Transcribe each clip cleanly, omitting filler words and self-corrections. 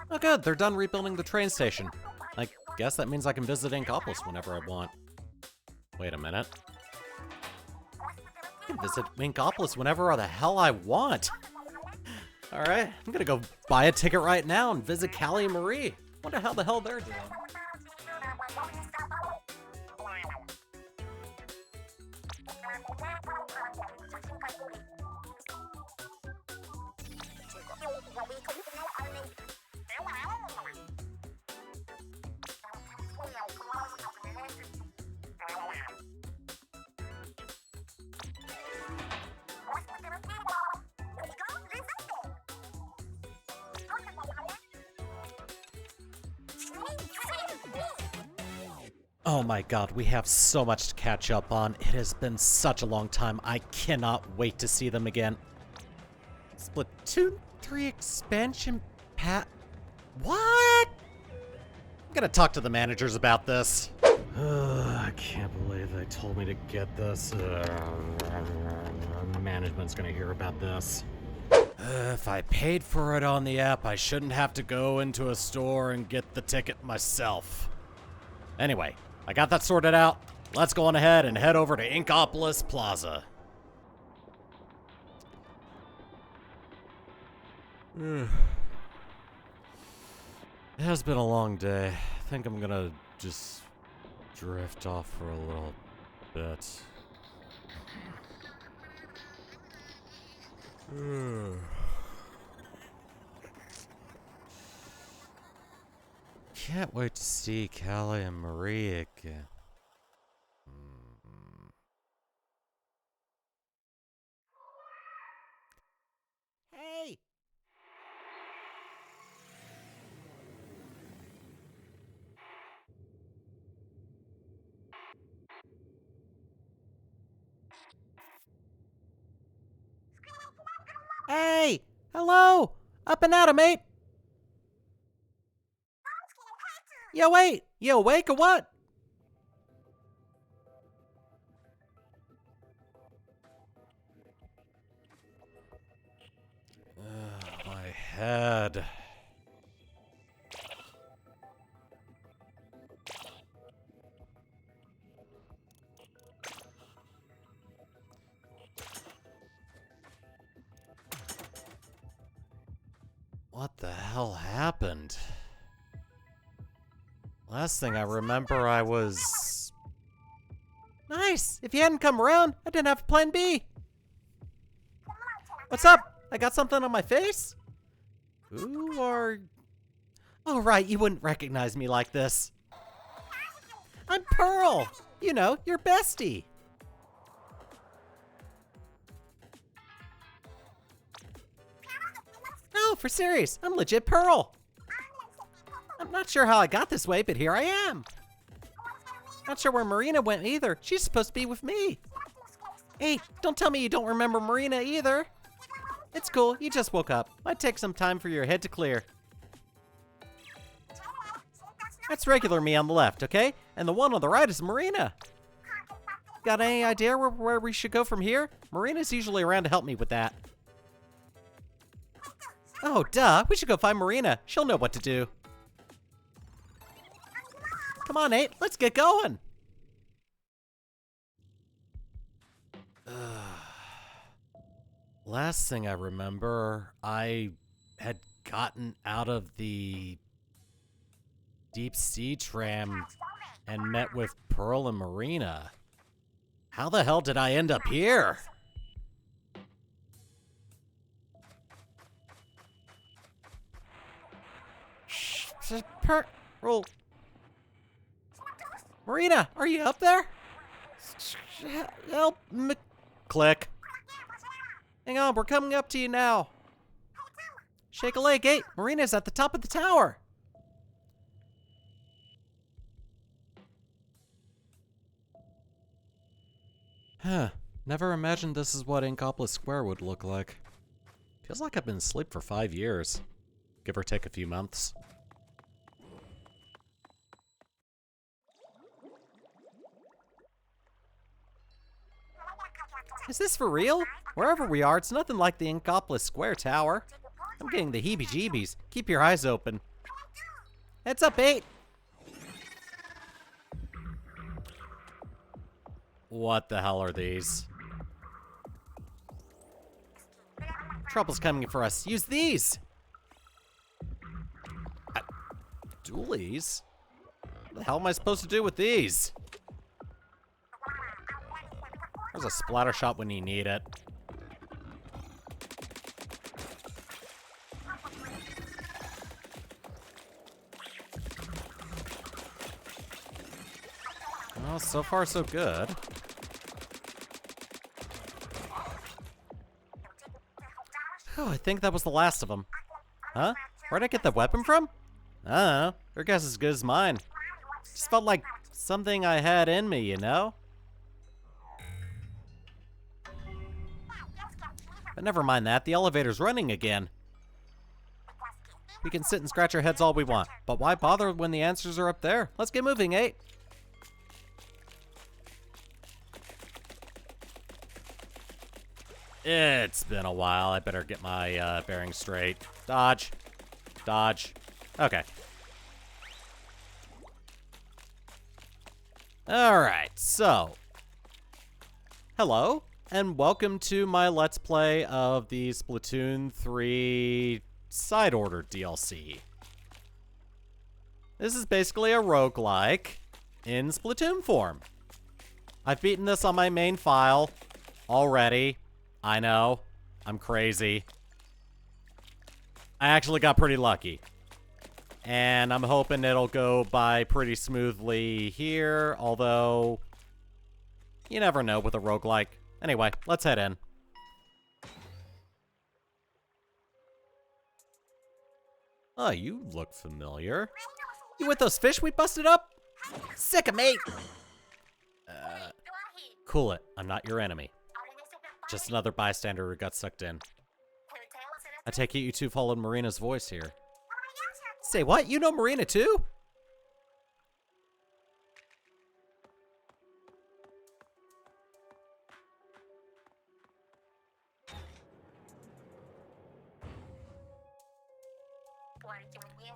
Oh good, they're done rebuilding the train station. I guess that means I can visit Inkopolis whenever I want. Wait a minute. I can visit Inkopolis whenever the hell I want. Alright, I'm gonna go buy a ticket right now and visit Callie and Marie. Wonder how the hell they're doing. Oh my god, we have so much to catch up on. It has been such a long time. I cannot wait to see them again. Splatoon 3 expansion pat... What? I'm gonna talk to the managers about this. I can't believe they told me to get this. Management's gonna hear about this. If I paid for it on the app, I shouldn't have to go into a store and get the ticket myself. Anyway, I got that sorted out. Let's go on ahead and head over to Inkopolis Plaza. It has been a long day. I think I'm gonna just drift off for a little bit. Can't wait to see Callie and Marie again. Hey! Hey! Hello! Up and at 'em, mate! Yo, wait! You awake or what? My head. What the hell happened? Last thing I remember, I was... Nice! If you hadn't come around, I didn't have a plan B. What's up? I got something on my face? Who are... Oh, right, you wouldn't recognize me like this. I'm Pearl! You know, your bestie. No, for serious, I'm legit Pearl. I'm not sure how I got this way, but here I am. Not sure where Marina went either. She's supposed to be with me. Hey, don't tell me you don't remember Marina either. It's cool, you just woke up. Might take some time for your head to clear. That's regular me on the left, okay? And the one on the right is Marina. Got any idea where we should go from here? Marina's usually around to help me with that. Oh, duh. We should go find Marina. She'll know what to do. Come on, Nate. Let's get going. Last thing I remember, I had gotten out of the deep sea tram and met with Pearl and Marina. How the hell did I end up here? Pearl. Marina, are you up there? Help me. Click. Hang on, we're coming up to you now. Shake a leg, Gate. Marina's at the top of the tower. Huh. Never imagined this is what Inkopolis Square would look like. Feels like I've been asleep for 5 years. Give or take a few months. Is this for real? Wherever we are, it's nothing like the Inkopolis Square Tower. I'm getting the heebie-jeebies. Keep your eyes open. Heads up, 8! What the hell are these? Trouble's coming for us. Use these! Dualies? What the hell am I supposed to do with these? There's a splatter shot when you need it. Well, so far so good. Oh, I think that was the last of them. Huh? Where'd I get the weapon from? I don't know. Your guess is as good as mine. Just felt like something I had in me, you know? But never mind that. The elevator's running again. We can sit and scratch our heads all we want, but why bother when the answers are up there? Let's get moving, 8. It's been a while. I better get my bearings straight. Dodge. Dodge. Okay. Alright, so. Hello, and welcome to my Let's Play of the Splatoon 3 Side Order DLC. This is basically a roguelike in Splatoon form. I've beaten this on my main file already. I know, I'm crazy. I actually got pretty lucky. And I'm hoping it'll go by pretty smoothly here, although you never know with a roguelike. Anyway, let's head in. Oh, you look familiar. You with those fish we busted up? Sick 'em, mate! Cool it, I'm not your enemy. Just another bystander who got sucked in. I take it you two followed Marina's voice here. Say what? You know Marina too?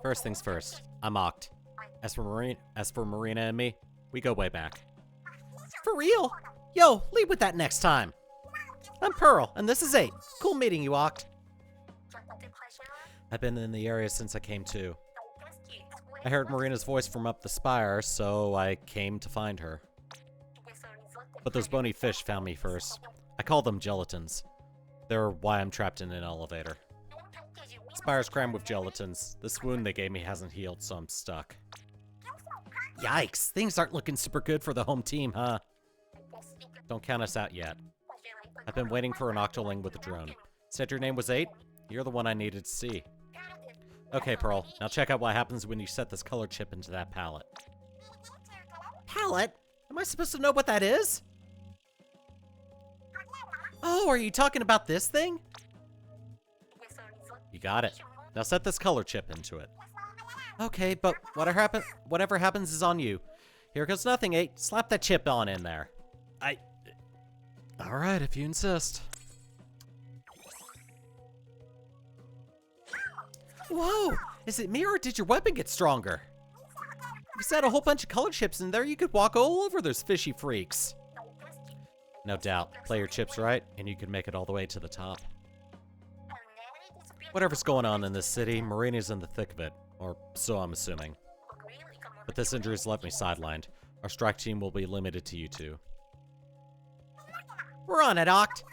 First things first, I'm Oct. As for Marina and me, we go way back. For real? Yo, lead with that next time. I'm Pearl, and this is 8. Cool meeting you, Oct. I've been in the area since I came to. I heard Marina's voice from up the spire, so I came to find her. But those bony fish found me first. I call them gelatins. They're why I'm trapped in an elevator. Spire's crammed with gelatins. This wound they gave me hasn't healed, so I'm stuck. Yikes, things aren't looking super good for the home team, huh? Don't count us out yet. I've been waiting for an octoling with a drone. Said your name was 8? You're the one I needed to see. Okay, Pearl. Now check out what happens when you set this color chip into that pallet. Pallet? Am I supposed to know what that is? Oh, are you talking about this thing? You got it. Now set this color chip into it. Okay, but whatever happens is on you. Here goes nothing, 8. Slap that chip on in there. Alright, if you insist. Whoa! Is it me or did your weapon get stronger? If you set a whole bunch of color chips in there, you could walk all over those fishy freaks. No doubt. Play your chips right, and you can make it all the way to the top. Whatever's going on in this city, Marina's in the thick of it. Or so I'm assuming. But this injury's left me sidelined. Our strike team will be limited to you two. We're on it, Oct!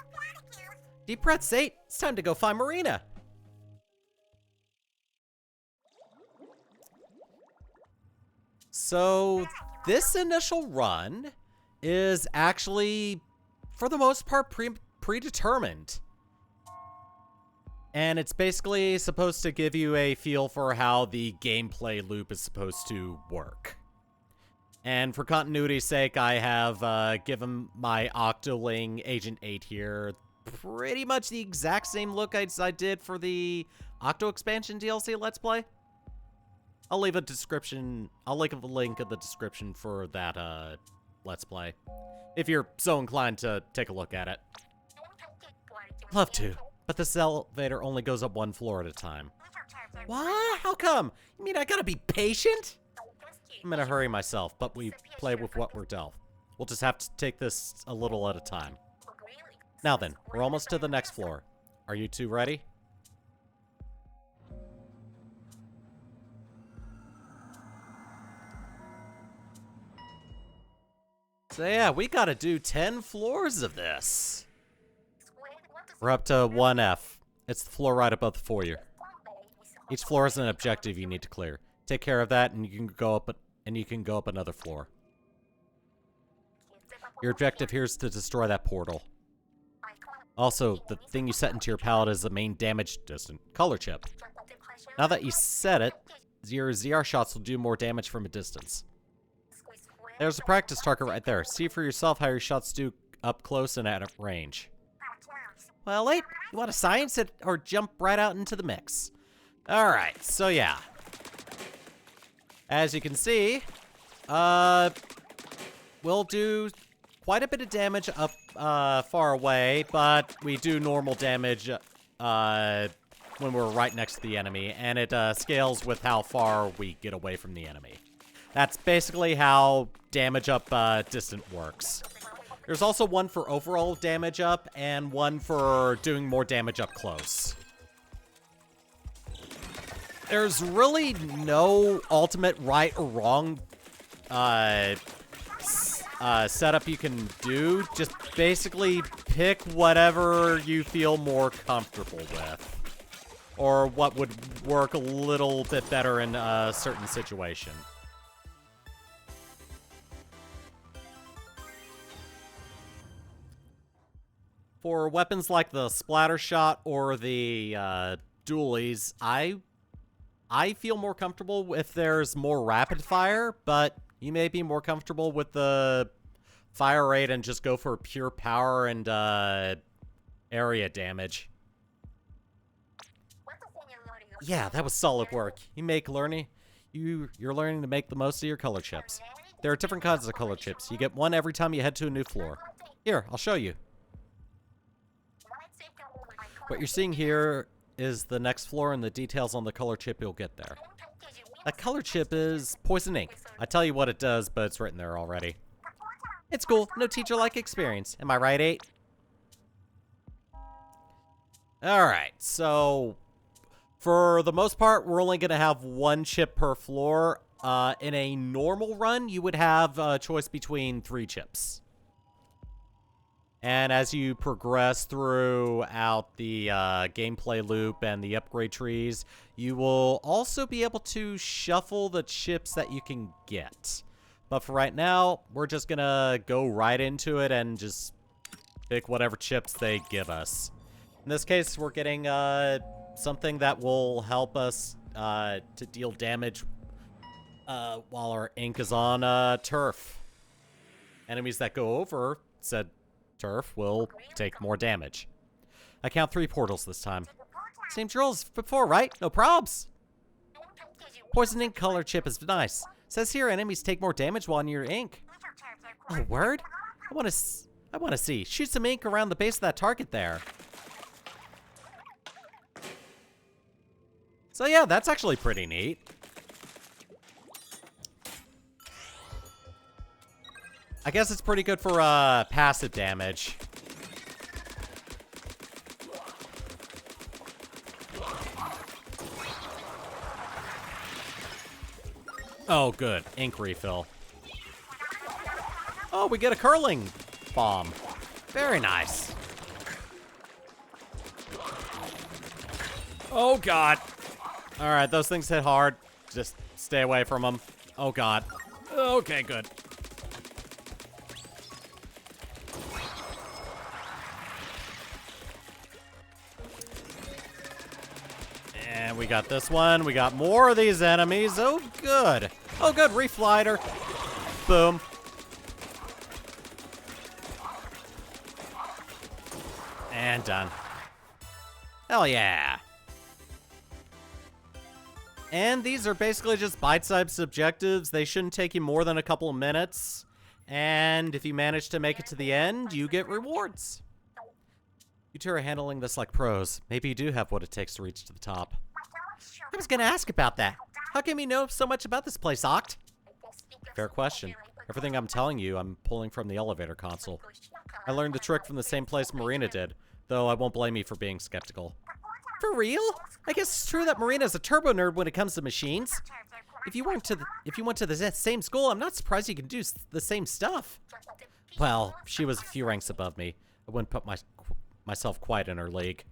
Deep breaths, 8. It's time to go find Marina! So, this initial run is actually, for the most part, predetermined. And it's basically supposed to give you a feel for how the gameplay loop is supposed to work. And for continuity's sake, I have given my Octoling Agent 8 here pretty much the exact same look as I did for the Octo Expansion DLC Let's Play. I'll leave a description, I'll link a link in the description for that Let's Play, if you're so inclined to take a look at it. Love to, but this elevator only goes up one floor at a time. What? How come? You mean I gotta be patient? I'm in a hurry myself, but we play with what we're dealt. We'll just have to take this a little at a time. Now then, we're almost to the next floor. Are you two ready? So yeah, we gotta do 10 floors of this. We're up to 1F. It's the floor right above the foyer. Each floor is an objective you need to clear. Take care of that, and you can go up another floor. Your objective here is to destroy that portal. Also, the thing you set into your palette is the main damage distant color chip. Now that you set it, your ZR shots will do more damage from a distance. There's a practice target right there. See for yourself how your shots do up close and at range. Well, wait, you want to science it or jump right out into the mix? Alright, so yeah. As you can see, we'll do quite a bit of damage up far away, but we do normal damage when we're right next to the enemy, and it scales with how far we get away from the enemy. That's basically how damage up distant works. There's also one for overall damage up, and one for doing more damage up close. There's really no ultimate right or wrong setup you can do. Just basically pick whatever you feel more comfortable with, or what would work a little bit better in a certain situation. For weapons like the splatter shot or the dualies, I feel more comfortable if there's more rapid fire, but you may be more comfortable with the fire rate and just go for pure power and area damage. Yeah, that was solid work. You're learning to make the most of your color chips. There are different kinds of color chips. You get one every time you head to a new floor. Here, I'll show you. What you're seeing here is the next floor and the details on the color chip you'll get there. That color chip is poison ink. I tell you what it does, but it's written there already. It's cool. No teacher-like experience. Am I right, 8? Alright, so for the most part, we're only going to have one chip per floor. In a normal run, you would have a choice between 3 chips. And as you progress throughout the gameplay loop and the upgrade trees, you will also be able to shuffle the chips that you can get. But for right now, we're just gonna go right into it and just pick whatever chips they give us. In this case, we're getting something that will help us to deal damage while our ink is on turf. Enemies that go over said turf will take more damage. I count 3 portals this time. Same drill as before, right? No probs. Poison ink color chip is nice. Says here enemies take more damage while near ink. Oh, word? I want to see. Shoot some ink around the base of that target there. So yeah, that's actually pretty neat. I guess it's pretty good for passive damage. Oh, good. Ink refill. Oh, we get a curling bomb. Very nice. Oh, God. All right, those things hit hard. Just stay away from them. Oh, God. Okay, good. And we got this one. We got more of these enemies. Oh, good. Oh, good. Reflighter. Boom. And done. Hell yeah. And these are basically just bite-sized objectives. They shouldn't take you more than a couple of minutes. And if you manage to make it to the end, you get rewards. You two are handling this like pros. Maybe you do have what it takes to reach to the top. I was gonna ask about that. How come you know so much about this place, Oct? Fair question. Everything I'm telling you, I'm pulling from the elevator console. I learned the trick from the same place Marina did, though I won't blame you for being skeptical. For real? I guess it's true that Marina's a turbo nerd when it comes to machines. If you went to the same school, I'm not surprised you can do the same stuff. Well, she was a few ranks above me. I wouldn't put myself quite in her league.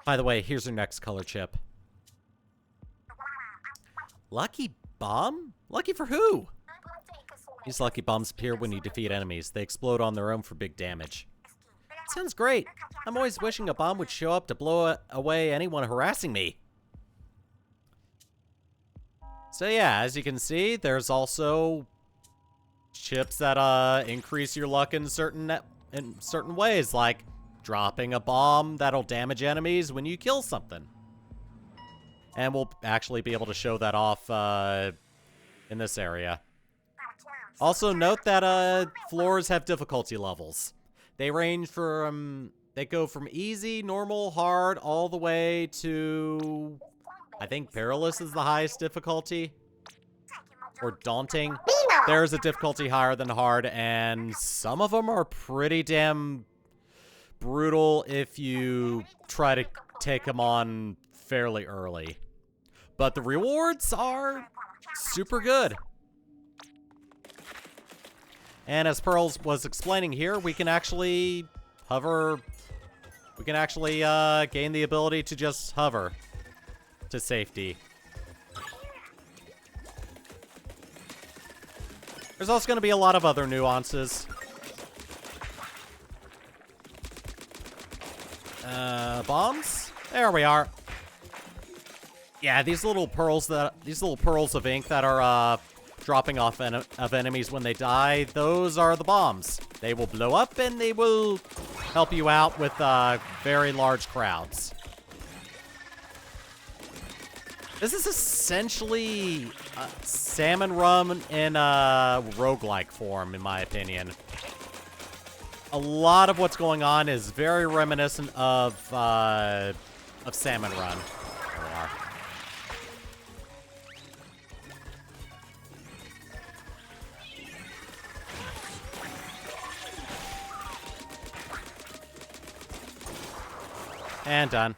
By the way, here's her next color chip. Lucky bomb? Lucky for who? These lucky bombs appear when you defeat enemies. They explode on their own for big damage. Sounds great. I'm always wishing a bomb would show up to blow away anyone harassing me. So yeah, as you can see, there's also chips that increase your luck in certain ways, like dropping a bomb that'll damage enemies when you kill something. And we'll actually be able to show that off in this area. Also note that floors have difficulty levels. They range from, they go from easy, normal, hard, all the way to, I think perilous is the highest difficulty. Or daunting. There's a difficulty higher than hard, and some of them are pretty damn brutal if you try to take them on fairly early. But the rewards are super good. And as Pearls was explaining here, we can actually hover. We can actually gain the ability to just hover to safety. There's also going to be a lot of other nuances. Bombs? There we are. Yeah, these little pearls of ink that are dropping off of enemies when they die, those are the bombs. They will blow up and they will help you out with very large crowds. This is essentially salmon run in a roguelike form, in my opinion. A lot of what's going on is very reminiscent of salmon run. There we are. And done.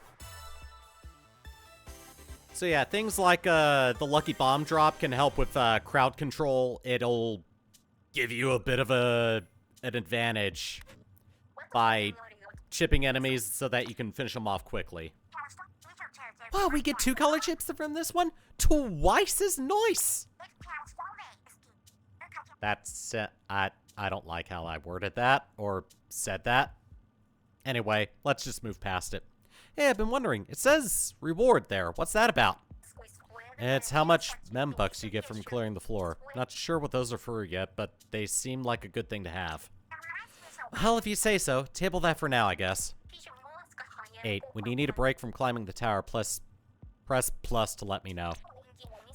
So yeah, things like the lucky bomb drop can help with crowd control. It'll give you a bit of an advantage by chipping enemies so that you can finish them off quickly. Oh, we get 2 color chips from this one? Twice as nice! That's, I don't like how I worded that, or said that. Anyway, let's just move past it. Hey, I've been wondering, it says reward there. What's that about? It's how much mem bucks you get from clearing the floor. Not sure what those are for yet, but they seem like a good thing to have. Well, if you say so, table that for now, I guess. 8. When you need a break from climbing the tower, press plus to let me know.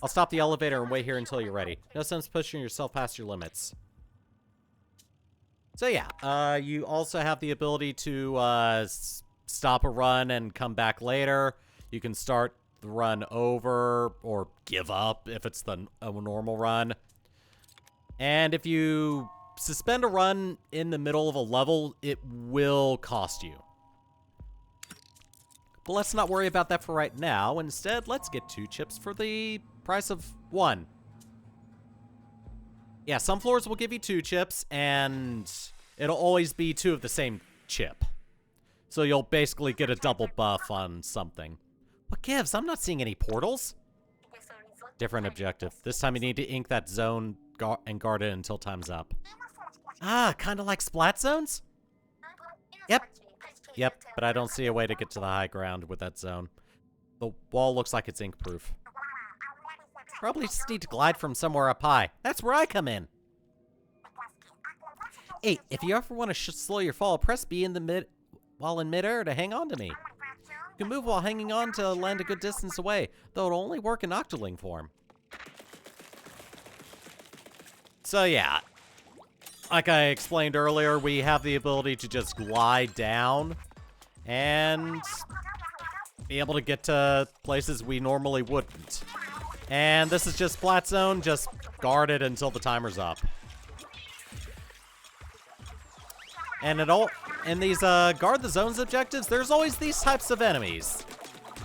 I'll stop the elevator and wait here until you're ready. No sense pushing yourself past your limits. So yeah, you also have the ability to stop a run and come back later. You can start the run over or give up if it's a normal run. And if you suspend a run in the middle of a level, it will cost you. But let's not worry about that for right now. Instead, let's get 2 chips for the price of 1. Yeah, some floors will give you 2 chips, and it'll always be 2 of the same chip. So you'll basically get a double buff on something. What gives? I'm not seeing any portals. Different objective. This time you need to ink that zone and guard it until time's up. Ah, kind of like splat zones? Yep, but I don't see a way to get to the high ground with that zone. The wall looks like it's ink-proof. Probably just need to glide from somewhere up high. That's where I come in. 8. If you ever want to slow your fall, press B while in midair to hang on to me. You can move while hanging on to land a good distance away, though it'll only work in Octoling form. So yeah, like I explained earlier, we have the ability to just glide down and be able to get to places we normally wouldn't. And this is just Splat Zone, just guard it until the timer's up. And in these guard the zones objectives, there's always these types of enemies.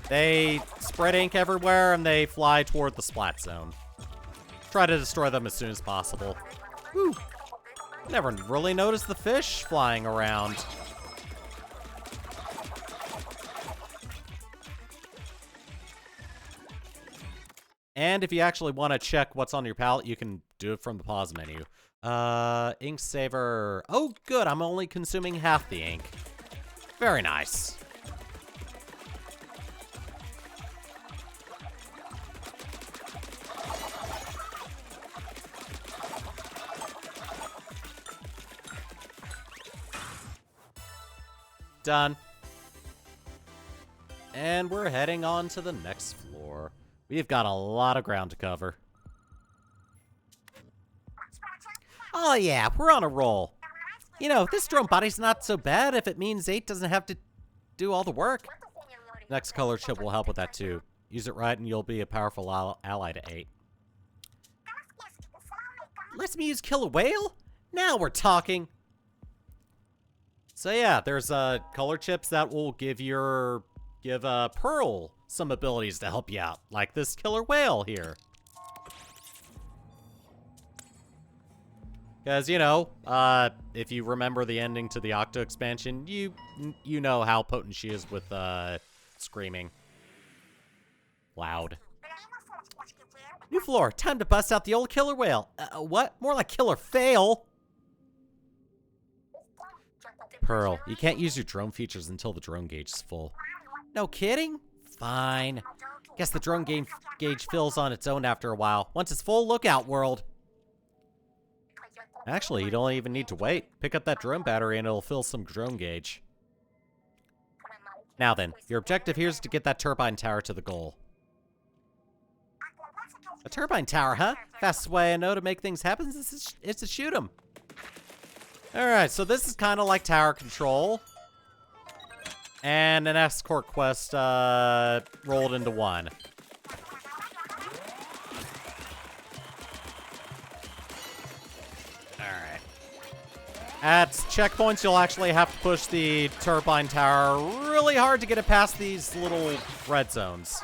They spread ink everywhere and they fly toward the Splat Zone. Try to destroy them as soon as possible. Whew. Never really noticed the fish flying around. And if you actually want to check what's on your palette, you can do it from the pause menu. Ink saver. Oh, good. I'm only consuming half the ink. Very nice. Done. And we're heading on to the next floor. We've got a lot of ground to cover. Oh yeah, we're on a roll. You know, this drone body's not so bad if it means 8 doesn't have to do all the work. Next color chip will help with that too. Use it right and you'll be a powerful ally to 8. Lets me use Killer Whale? Now we're talking. So yeah, there's color chips that will give Pearl some abilities to help you out, like this Killer Whale here. Because, you know, if you remember the ending to the Octo expansion, you know how potent she is with screaming. Loud. New floor, time to bust out the old Killer Whale. What? More like Killer Fail. Pearl, you can't use your drone features until the drone gauge is full. No kidding? Fine. Guess the drone gauge fills on its own after a while. Once it's full, look out, world. Actually, you don't even need to wait. Pick up that drone battery and it'll fill some drone gauge. Now then, your objective here is to get that turbine tower to the goal. A turbine tower, huh? Fastest way I know to make things happen is to shoot them. Alright, so this is kind of like tower control. And an escort quest rolled into one. Alright. At checkpoints, you'll actually have to push the turbine tower really hard to get it past these little red zones.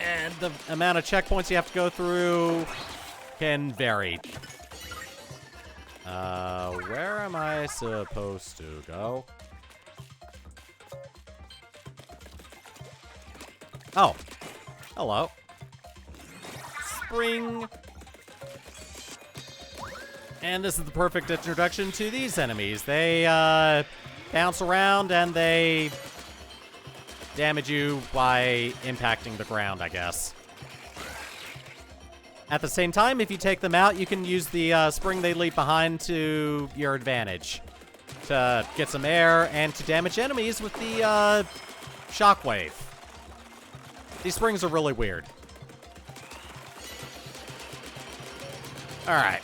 And the amount of checkpoints you have to go through can vary. Where am I supposed to go? Oh. Hello. Spring. And this is the perfect introduction to these enemies. They, bounce around and they damage you by impacting the ground, I guess. At the same time, if you take them out, you can use the spring they leave behind to your advantage. To get some air and to damage enemies with the shockwave. These springs are really weird. Alright.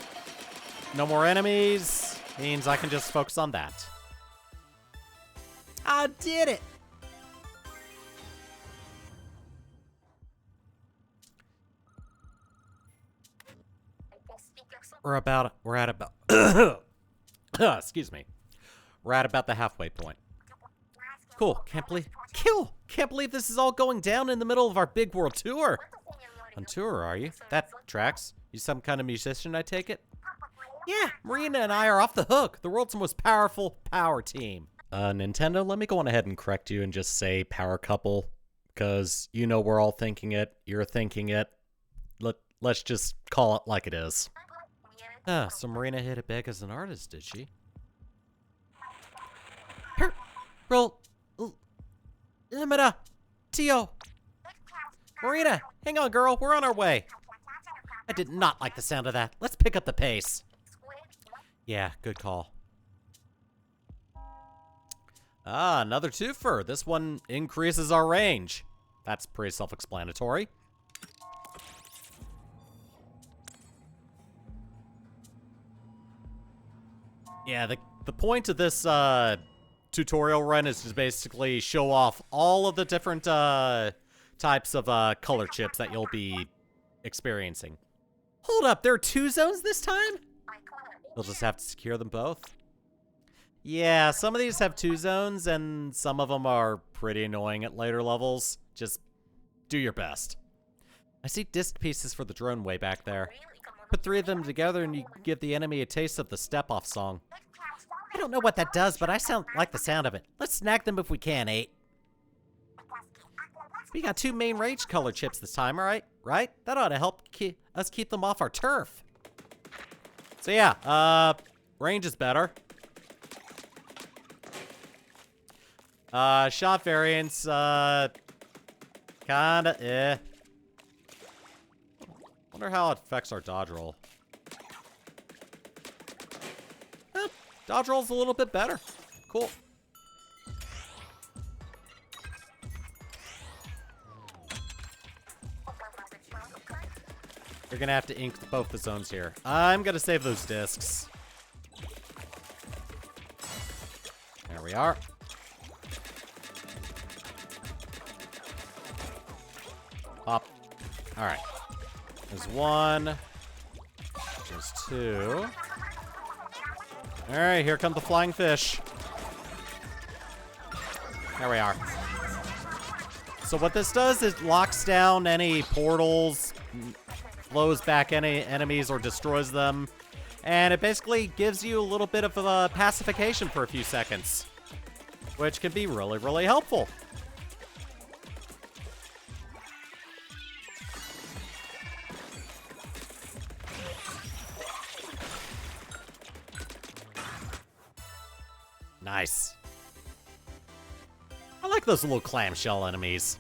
No more enemies. Means I can just focus on that. I did it! We're at about excuse me. We're at about the halfway point. Cool, can't believe this is all going down in the middle of our big world tour. On tour, are you? That tracks. You some kind of musician, I take it? Yeah, Marina and I are off the hook. The world's most powerful power team. Nintendo, let me go on ahead and correct you and just say power couple. Because you know we're all thinking it. You're thinking it. Let's just call it like it is. So Marina hit it big as an artist, did she? Roll. Limita. Tio. Marina, hang on, girl. We're on our way. I did not like the sound of that. Let's pick up the pace. Yeah, good call. Ah, another twofer. This one increases our range. That's pretty self-explanatory. Yeah, the point of this tutorial run is to basically show off all of the different types of color chips that you'll be experiencing. Hold up, there are 2 zones this time? You'll just have to secure them both. Yeah, some of these have 2 zones, and some of them are pretty annoying at later levels. Just do your best. I see disc pieces for the drone way back there. Put 3 of them together and you give the enemy a taste of the step-off song. I don't know what that does, but I like the sound of it. Let's snag them if we can, 8. We got 2 main range color chips this time, alright? Right? That ought to help us keep them off our turf. So yeah, range is better. Shot variance, kinda, Wonder how it affects our dodge roll. Dodge roll's a little bit better. Cool. You're gonna have to ink both the zones here. I'm gonna save those discs. There we are. Pop. Alright. There's 1. There's 2. Alright, here come the flying fish. There we are. So what this does is locks down any portals, blows back any enemies or destroys them, and it basically gives you a little bit of a pacification for a few seconds, which can be really, really helpful. Nice. I like those little clamshell enemies.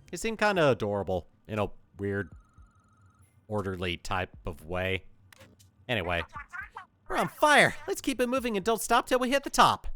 They seem kind of adorable in a weird, orderly type of way. Anyway, we're on fire. Let's keep it moving and don't stop till we hit the top.